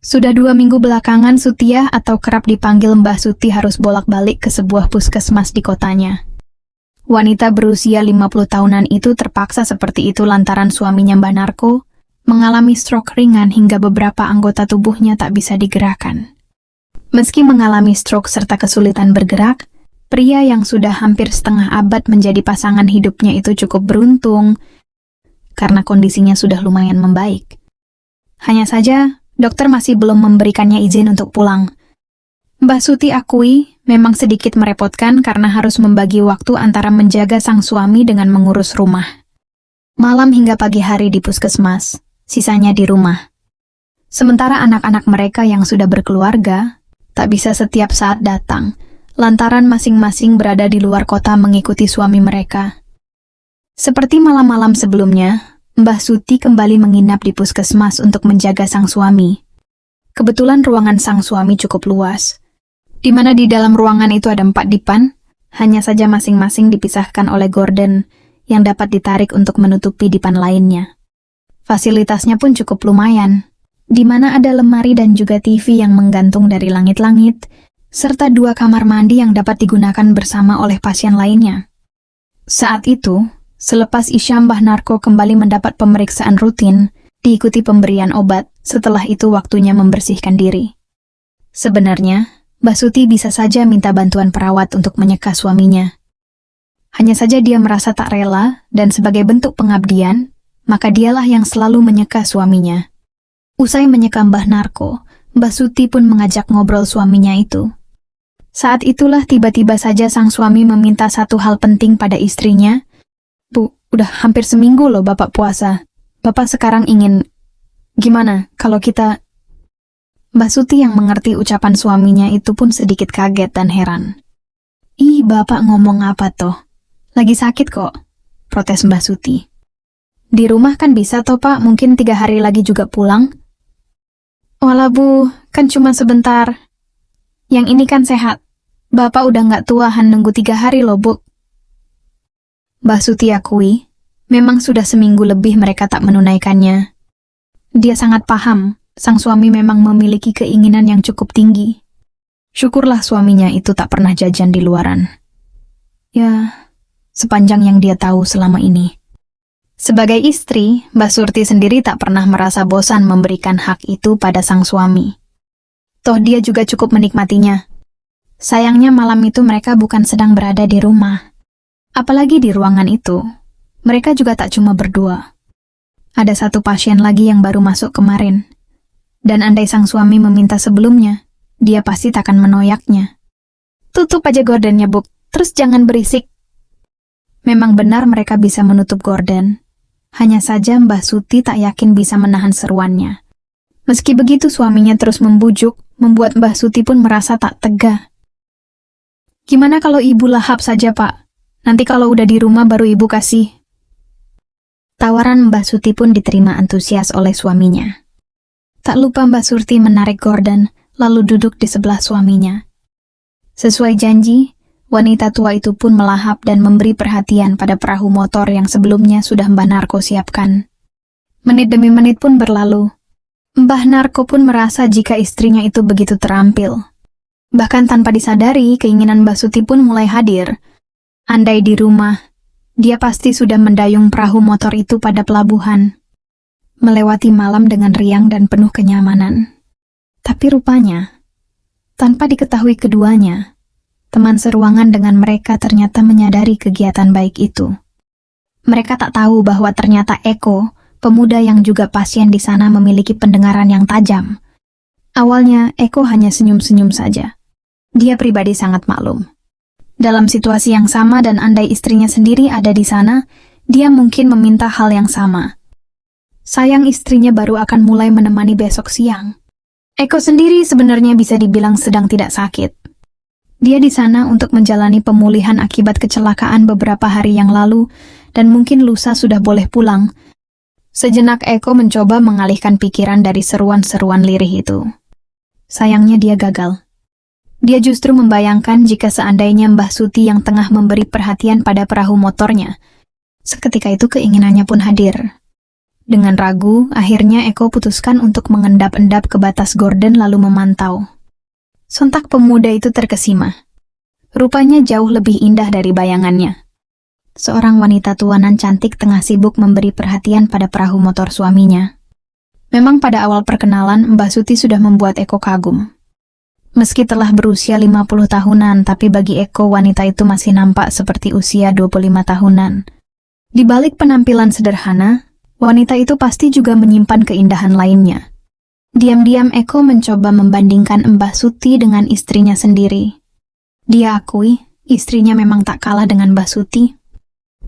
Sudah 2 minggu belakangan Sutiah atau kerap dipanggil Mbah Suti harus bolak-balik ke sebuah puskesmas di kotanya. Wanita berusia 50 tahunan itu terpaksa seperti itu lantaran suaminya Mbah Narko mengalami stroke ringan hingga beberapa anggota tubuhnya tak bisa digerakkan. Meski mengalami stroke serta kesulitan bergerak, pria yang sudah hampir setengah abad menjadi pasangan hidupnya itu cukup beruntung karena kondisinya sudah lumayan membaik. Hanya saja, dokter masih belum memberikannya izin untuk pulang. Mbah Suti akui memang sedikit merepotkan karena harus membagi waktu antara menjaga sang suami dengan mengurus rumah. Malam hingga pagi hari di puskesmas, sisanya di rumah. Sementara anak-anak mereka yang sudah berkeluarga, tak bisa setiap saat datang, lantaran masing-masing berada di luar kota mengikuti suami mereka. Seperti malam-malam sebelumnya, Mbah Suti kembali menginap di puskesmas untuk menjaga sang suami. Kebetulan ruangan sang suami cukup luas, di mana di dalam ruangan itu ada 4 dipan, hanya saja masing-masing dipisahkan oleh gorden yang dapat ditarik untuk menutupi dipan lainnya. Fasilitasnya pun cukup lumayan, di mana ada lemari dan juga TV yang menggantung dari langit-langit, serta 2 kamar mandi yang dapat digunakan bersama oleh pasien lainnya. Saat itu, selepas Isya Mbah Narko kembali mendapat pemeriksaan rutin, diikuti pemberian obat, setelah itu waktunya membersihkan diri. Sebenarnya, Mbah Suti bisa saja minta bantuan perawat untuk menyeka suaminya. Hanya saja dia merasa tak rela, dan sebagai bentuk pengabdian, maka dialah yang selalu menyeka suaminya. Usai menyeka Mbah Narko, Mbah Suti pun mengajak ngobrol suaminya itu. Saat itulah tiba-tiba saja sang suami meminta satu hal penting pada istrinya. "Bu, udah hampir seminggu loh Bapak puasa. Bapak sekarang ingin... Gimana kalau kita..." Mbah Suti yang mengerti ucapan suaminya itu pun sedikit kaget dan heran. "Ih, Bapak ngomong apa toh? Lagi sakit kok," protes Mbah Suti. "Di rumah kan bisa toh Pak, mungkin 3 hari lagi juga pulang." "Walah Bu, kan cuma sebentar. Yang ini kan sehat. Bapak udah nggak tuahan nunggu 3 hari loh Bu." Mbah Suti akui, memang sudah seminggu lebih mereka tak menunaikannya. Dia sangat paham, sang suami memang memiliki keinginan yang cukup tinggi. Syukurlah suaminya itu tak pernah jajan di luaran. Ya, sepanjang yang dia tahu selama ini. Sebagai istri, Mbah Surti sendiri tak pernah merasa bosan memberikan hak itu pada sang suami. Toh dia juga cukup menikmatinya. Sayangnya malam itu mereka bukan sedang berada di rumah. Apalagi di ruangan itu, mereka juga tak cuma berdua. Ada 1 pasien lagi yang baru masuk kemarin. Dan andai sang suami meminta sebelumnya, dia pasti takkan menoyaknya. "Tutup aja gordennya, Bu, terus jangan berisik." Memang benar mereka bisa menutup gorden. Hanya saja Mbah Suti tak yakin bisa menahan seruannya. Meski begitu suaminya terus membujuk, membuat Mbah Suti pun merasa tak tega. "Gimana kalau Ibu lahap saja, Pak? Nanti kalau udah di rumah baru Ibu kasih." Tawaran Mbah Suti pun diterima antusias oleh suaminya. Tak lupa Mbah Surti menarik gorden, lalu duduk di sebelah suaminya. Sesuai janji, wanita tua itu pun melahap dan memberi perhatian pada perahu motor yang sebelumnya sudah Mbah Narko siapkan. Menit demi menit pun berlalu. Mbah Narko pun merasa jika istrinya itu begitu terampil. Bahkan tanpa disadari, keinginan Mbah Suti pun mulai hadir. Andai di rumah, dia pasti sudah mendayung perahu motor itu pada pelabuhan, melewati malam dengan riang dan penuh kenyamanan. Tapi rupanya, tanpa diketahui keduanya, teman seruangan dengan mereka ternyata menyadari kegiatan baik itu. Mereka tak tahu bahwa ternyata Eko, pemuda yang juga pasien di sana, memiliki pendengaran yang tajam. Awalnya, Eko hanya senyum-senyum saja. Dia pribadi sangat maklum. Dalam situasi yang sama dan andai istrinya sendiri ada di sana, dia mungkin meminta hal yang sama. Sayang istrinya baru akan mulai menemani besok siang. Eko sendiri sebenarnya bisa dibilang sedang tidak sakit. Dia di sana untuk menjalani pemulihan akibat kecelakaan beberapa hari yang lalu, dan mungkin lusa sudah boleh pulang. Sejenak Eko mencoba mengalihkan pikiran dari seruan-seruan lirih itu. Sayangnya dia gagal. Dia justru membayangkan jika seandainya Mbah Suti yang tengah memberi perhatian pada perahu motornya. Seketika itu keinginannya pun hadir. Dengan ragu, akhirnya Eko putuskan untuk mengendap-endap ke batas gorden lalu memantau. Sontak pemuda itu terkesima. Rupanya jauh lebih indah dari bayangannya. Seorang wanita tuanan cantik tengah sibuk memberi perhatian pada perahu motor suaminya. Memang pada awal perkenalan, Mbak Suti sudah membuat Eko kagum. Meski telah berusia 50 tahunan, tapi bagi Eko wanita itu masih nampak seperti usia 25 tahunan. Di balik penampilan sederhana, wanita itu pasti juga menyimpan keindahan lainnya. Diam-diam Eko mencoba membandingkan Mbah Suti dengan istrinya sendiri. Dia akui, istrinya memang tak kalah dengan Mbah Suti.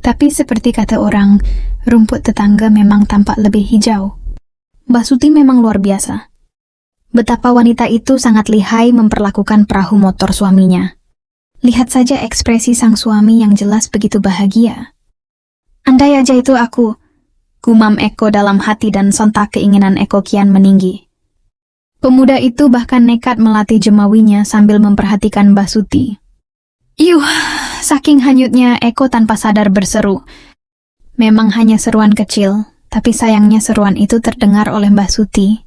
Tapi seperti kata orang, rumput tetangga memang tampak lebih hijau. Mbah Suti memang luar biasa. Betapa wanita itu sangat lihai memperlakukan perahu motor suaminya. Lihat saja ekspresi sang suami yang jelas begitu bahagia. Andai aja itu aku, gumam Eko dalam hati dan sontak keinginan Eko kian meninggi. Pemuda itu bahkan nekat melatih jemawinya sambil memperhatikan Mbah Suti. Yuh, saking hanyutnya Eko tanpa sadar berseru. Memang hanya seruan kecil, tapi sayangnya seruan itu terdengar oleh Mbah Suti.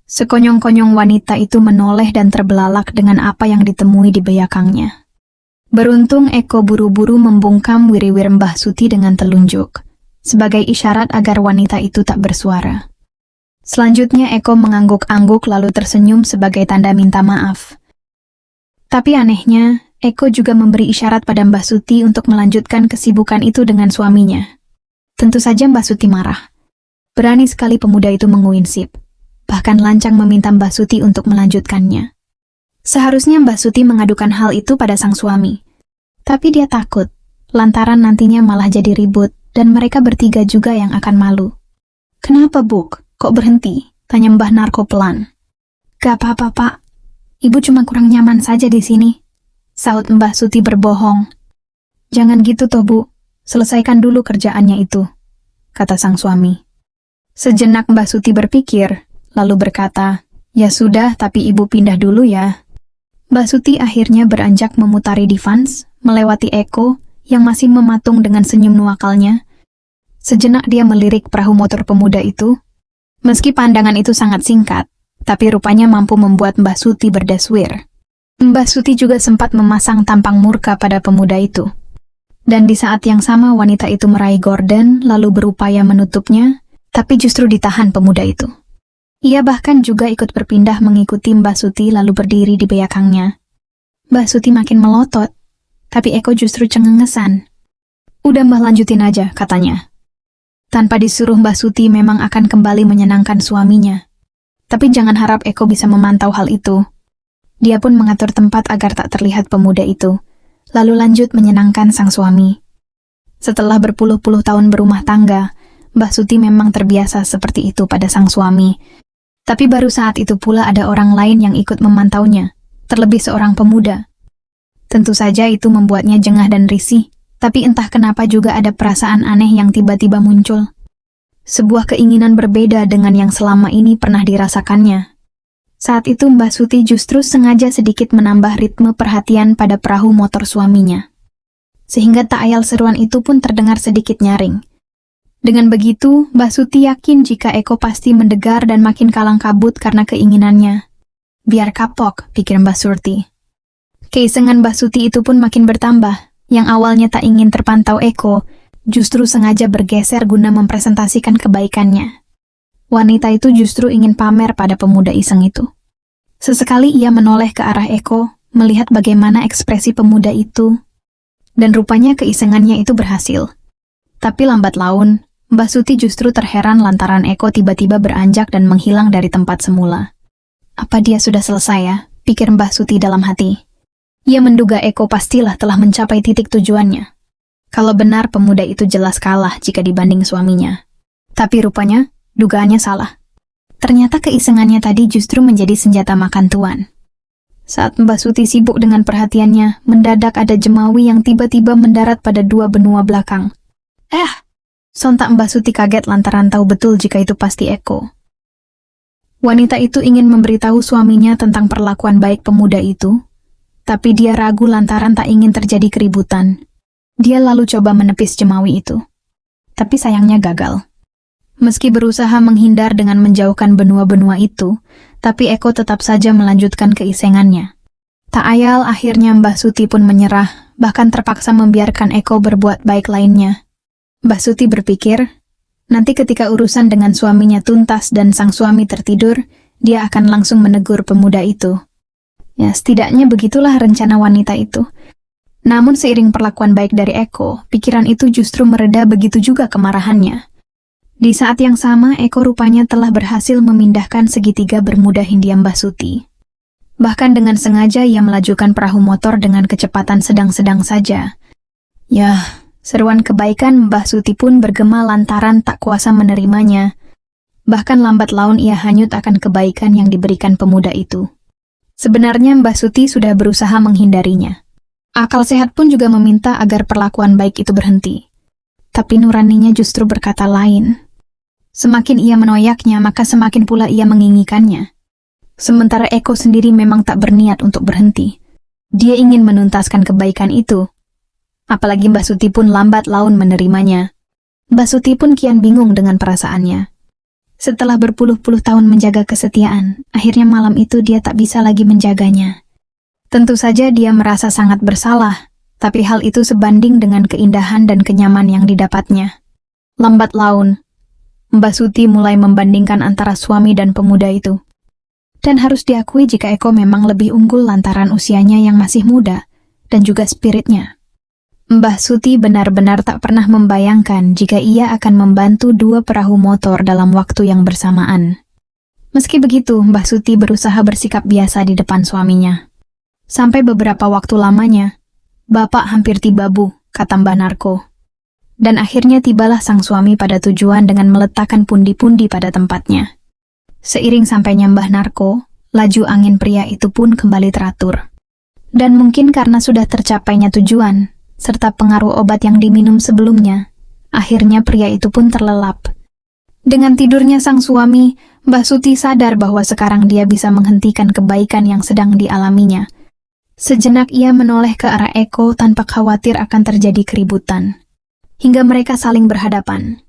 Sekonyong-konyong wanita itu menoleh dan terbelalak dengan apa yang ditemui di belakangnya. Beruntung Eko buru-buru membungkam wiri-wiri Mbah Suti dengan telunjuk, sebagai isyarat agar wanita itu tak bersuara. Selanjutnya Eko mengangguk-angguk lalu tersenyum sebagai tanda minta maaf. Tapi anehnya, Eko juga memberi isyarat pada Mbah Suti untuk melanjutkan kesibukan itu dengan suaminya. Tentu saja Mbah Suti marah. Berani sekali pemuda itu menguinsip. Bahkan lancang meminta Mbah Suti untuk melanjutkannya. Seharusnya Mbah Suti mengadukan hal itu pada sang suami. Tapi dia takut, lantaran nantinya malah jadi ribut, dan mereka bertiga juga yang akan malu. Kenapa, Buk? Kok berhenti? Tanya Mbah Narko pelan. Gak apa-apa, Pak. Ibu cuma kurang nyaman saja di sini. Sahut Mbah Suti berbohong. Jangan gitu toh, Bu. Selesaikan dulu kerjaannya itu, kata sang suami. Sejenak Mbah Suti berpikir, lalu berkata, ya sudah, tapi ibu pindah dulu ya. Mbak Suti akhirnya beranjak memutari Divans, melewati Eko, yang masih mematung dengan senyum nuakalnya. Sejenak dia melirik perahu motor pemuda itu. Meski pandangan itu sangat singkat, tapi rupanya mampu membuat Mbak Suti berdeswir. Mbak Suti juga sempat memasang tampang murka pada pemuda itu. Dan di saat yang sama wanita itu meraih gorden, lalu berupaya menutupnya, tapi justru ditahan pemuda itu. Ia bahkan juga ikut berpindah mengikuti Mbah Suti lalu berdiri di belakangnya. Mbah Suti makin melotot, tapi Eko justru cengengesan. Udah Mbah lanjutin aja, katanya. Tanpa disuruh Mbah Suti memang akan kembali menyenangkan suaminya. Tapi jangan harap Eko bisa memantau hal itu. Dia pun mengatur tempat agar tak terlihat pemuda itu, lalu lanjut menyenangkan sang suami. Setelah berpuluh-puluh tahun berumah tangga, Mbah Suti memang terbiasa seperti itu pada sang suami. Tapi baru saat itu pula ada orang lain yang ikut memantaunya, terlebih seorang pemuda. Tentu saja itu membuatnya jengah dan risih, tapi entah kenapa juga ada perasaan aneh yang tiba-tiba muncul. Sebuah keinginan berbeda dengan yang selama ini pernah dirasakannya. Saat itu Mbah Suti justru sengaja sedikit menambah ritme perhatian pada perahu motor suaminya. Sehingga tak ayal seruan itu pun terdengar sedikit nyaring. Dengan begitu, Mbah Suti yakin jika Eko pasti mendegar dan makin kalang kabut karena keinginannya. Biar kapok, pikir Mbah Suti. Keisengan Mbah Suti itu pun makin bertambah. Yang awalnya tak ingin terpantau Eko, justru sengaja bergeser guna mempresentasikan kebaikannya. Wanita itu justru ingin pamer pada pemuda iseng itu. Sesekali ia menoleh ke arah Eko, melihat bagaimana ekspresi pemuda itu. Dan rupanya keisengannya itu berhasil. Tapi lambat laun, Mbah Suti justru terheran lantaran Eko tiba-tiba beranjak dan menghilang dari tempat semula. Apa dia sudah selesai ya? Pikir Mbah Suti dalam hati. Ia menduga Eko pastilah telah mencapai titik tujuannya. Kalau benar pemuda itu jelas kalah jika dibanding suaminya. Tapi rupanya, dugaannya salah. Ternyata keisengannya tadi justru menjadi senjata makan tuan. Saat Mbah Suti sibuk dengan perhatiannya, mendadak ada jemawi yang tiba-tiba mendarat pada dua benua belakang. Sontak Mbah Suti kaget lantaran tahu betul jika itu pasti Eko. Wanita itu ingin memberitahu suaminya tentang perlakuan baik pemuda itu, tapi dia ragu lantaran tak ingin terjadi keributan. Dia lalu coba menepis jemawi itu. Tapi sayangnya gagal. Meski berusaha menghindar dengan menjauhkan benua-benua itu, tapi Eko tetap saja melanjutkan keisengannya. Tak ayal akhirnya Mbah Suti pun menyerah, bahkan terpaksa membiarkan Eko berbuat baik lainnya. Mbah Suti berpikir, nanti ketika urusan dengan suaminya tuntas dan sang suami tertidur, dia akan langsung menegur pemuda itu. Ya, setidaknya begitulah rencana wanita itu. Namun seiring perlakuan baik dari Eko, pikiran itu justru mereda, begitu juga kemarahannya. Di saat yang sama, Eko rupanya telah berhasil memindahkan segitiga bermuda Hindia Mbah Suti. Bahkan dengan sengaja ia melajukan perahu motor dengan kecepatan sedang-sedang saja. Yah, seruan kebaikan Mbah Suti pun bergema lantaran tak kuasa menerimanya. Bahkan lambat laun ia hanyut akan kebaikan yang diberikan pemuda itu. Sebenarnya Mbah Suti sudah berusaha menghindarinya. Akal sehat pun juga meminta agar perlakuan baik itu berhenti. Tapi nuraninya justru berkata lain. Semakin ia menoyaknya, maka semakin pula ia menginginkannya. Sementara Eko sendiri memang tak berniat untuk berhenti. Dia ingin menuntaskan kebaikan itu. Apalagi Mbah Suti pun lambat laun menerimanya. Mbah Suti pun kian bingung dengan perasaannya. Setelah berpuluh-puluh tahun menjaga kesetiaan, akhirnya malam itu dia tak bisa lagi menjaganya. Tentu saja dia merasa sangat bersalah, tapi hal itu sebanding dengan keindahan dan kenyaman yang didapatnya. Lambat laun, Mbah Suti mulai membandingkan antara suami dan pemuda itu. Dan harus diakui jika Eko memang lebih unggul lantaran usianya yang masih muda, dan juga spiritnya. Mbah Suti benar-benar tak pernah membayangkan jika ia akan membantu dua perahu motor dalam waktu yang bersamaan. Meski begitu, Mbah Suti berusaha bersikap biasa di depan suaminya. Sampai beberapa waktu lamanya, "Bapak hampir tiba, Bu," kata Mbah Narko. Dan akhirnya tibalah sang suami pada tujuan dengan meletakkan pundi-pundi pada tempatnya. Seiring sampainya Mbah Narko, laju angin pria itu pun kembali teratur. Dan mungkin karena sudah tercapainya tujuan, serta pengaruh obat yang diminum sebelumnya, akhirnya pria itu pun terlelap. Dengan tidurnya sang suami, Mbah Suti sadar bahwa sekarang dia bisa menghentikan kebaikan yang sedang dialaminya. Sejenak ia menoleh ke arah Eko tanpa khawatir akan terjadi keributan. Hingga mereka saling berhadapan.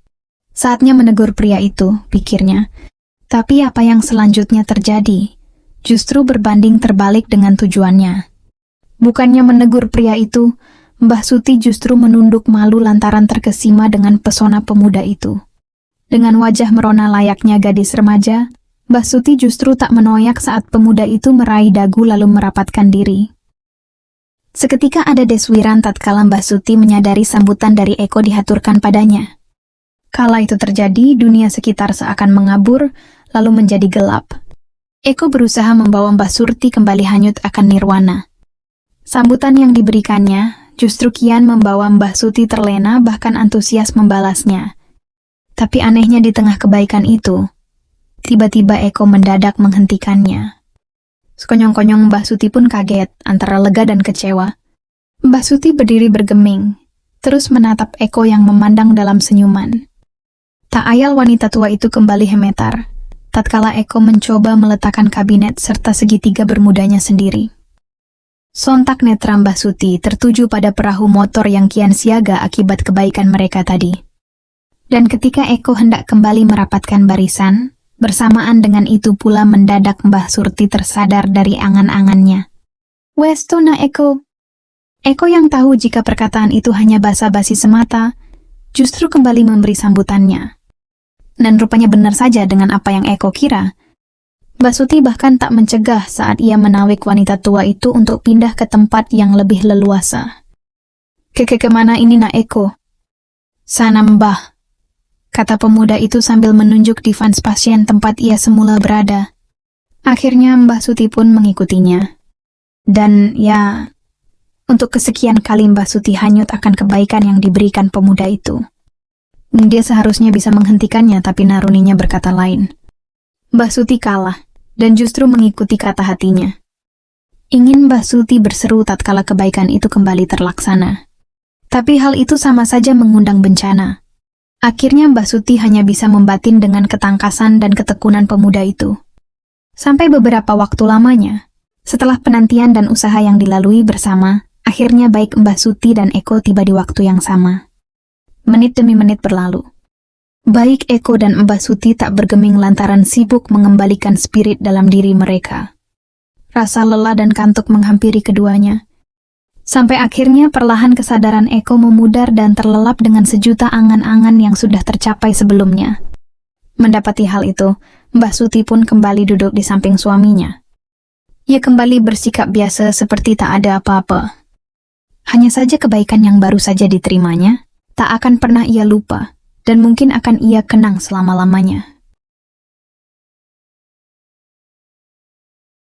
Saatnya menegur pria itu, pikirnya. Tapi apa yang selanjutnya terjadi, justru berbanding terbalik dengan tujuannya. Bukannya menegur pria itu, Mbah Suti justru menunduk malu lantaran terkesima dengan pesona pemuda itu. Dengan wajah merona layaknya gadis remaja, Mbah Suti justru tak menoyak saat pemuda itu meraih dagu lalu merapatkan diri. Seketika ada deswiran tatkala Mbah Suti menyadari sambutan dari Eko dihaturkan padanya. Kala itu terjadi, dunia sekitar seakan mengabur, lalu menjadi gelap. Eko berusaha membawa Mbah Suti kembali hanyut akan nirwana. Sambutan yang diberikannya justru kian membawa Mbah Suti terlena, bahkan antusias membalasnya. Tapi anehnya di tengah kebaikan itu, tiba-tiba Eko mendadak menghentikannya. Sekonyong-konyong Mbah Suti pun kaget, antara lega dan kecewa. Mbah Suti berdiri bergeming, terus menatap Eko yang memandang dalam senyuman. Tak ayal wanita tua itu kembali gemetar, tatkala Eko mencoba meletakkan kabinet serta segitiga bermudanya sendiri. Sontak netra Mbah Suti tertuju pada perahu motor yang kian siaga akibat kebaikan mereka tadi. Dan ketika Eko hendak kembali merapatkan barisan, bersamaan dengan itu pula mendadak Mbah Suti tersadar dari angan-angannya. "Westona Eko." Eko yang tahu jika perkataan itu hanya basa-basi semata, justru kembali memberi sambutannya. Dan rupanya benar saja dengan apa yang Eko kira. Mbah Suti bahkan tak mencegah saat ia menawik wanita tua itu untuk pindah ke tempat yang lebih leluasa. Kemana ini nak Eko?" "Sana Mbah," kata pemuda itu sambil menunjuk divan pasien tempat ia semula berada. Akhirnya Mbah Suti pun mengikutinya. Dan ya, untuk kesekian kali Mbah Suti hanyut akan kebaikan yang diberikan pemuda itu. Dia seharusnya bisa menghentikannya, tapi naruninya berkata lain. Mbah Suti kalah, dan justru mengikuti kata hatinya. Ingin Mbah Suti berseru tatkala kebaikan itu kembali terlaksana. Tapi hal itu sama saja mengundang bencana. Akhirnya Mbah Suti hanya bisa membatin dengan ketangkasan dan ketekunan pemuda itu. Sampai beberapa waktu lamanya, setelah penantian dan usaha yang dilalui bersama, akhirnya baik Mbah Suti dan Eko tiba di waktu yang sama. Menit demi menit berlalu. Baik Eko dan Mbah Suti tak bergeming lantaran sibuk mengembalikan spirit dalam diri mereka. Rasa lelah dan kantuk menghampiri keduanya. Sampai akhirnya perlahan kesadaran Eko memudar dan terlelap dengan sejuta angan-angan yang sudah tercapai sebelumnya. Mendapati hal itu, Mbah Suti pun kembali duduk di samping suaminya. Ia kembali bersikap biasa seperti tak ada apa-apa. Hanya saja kebaikan yang baru saja diterimanya, tak akan pernah ia lupa, dan mungkin akan ia kenang selama-lamanya.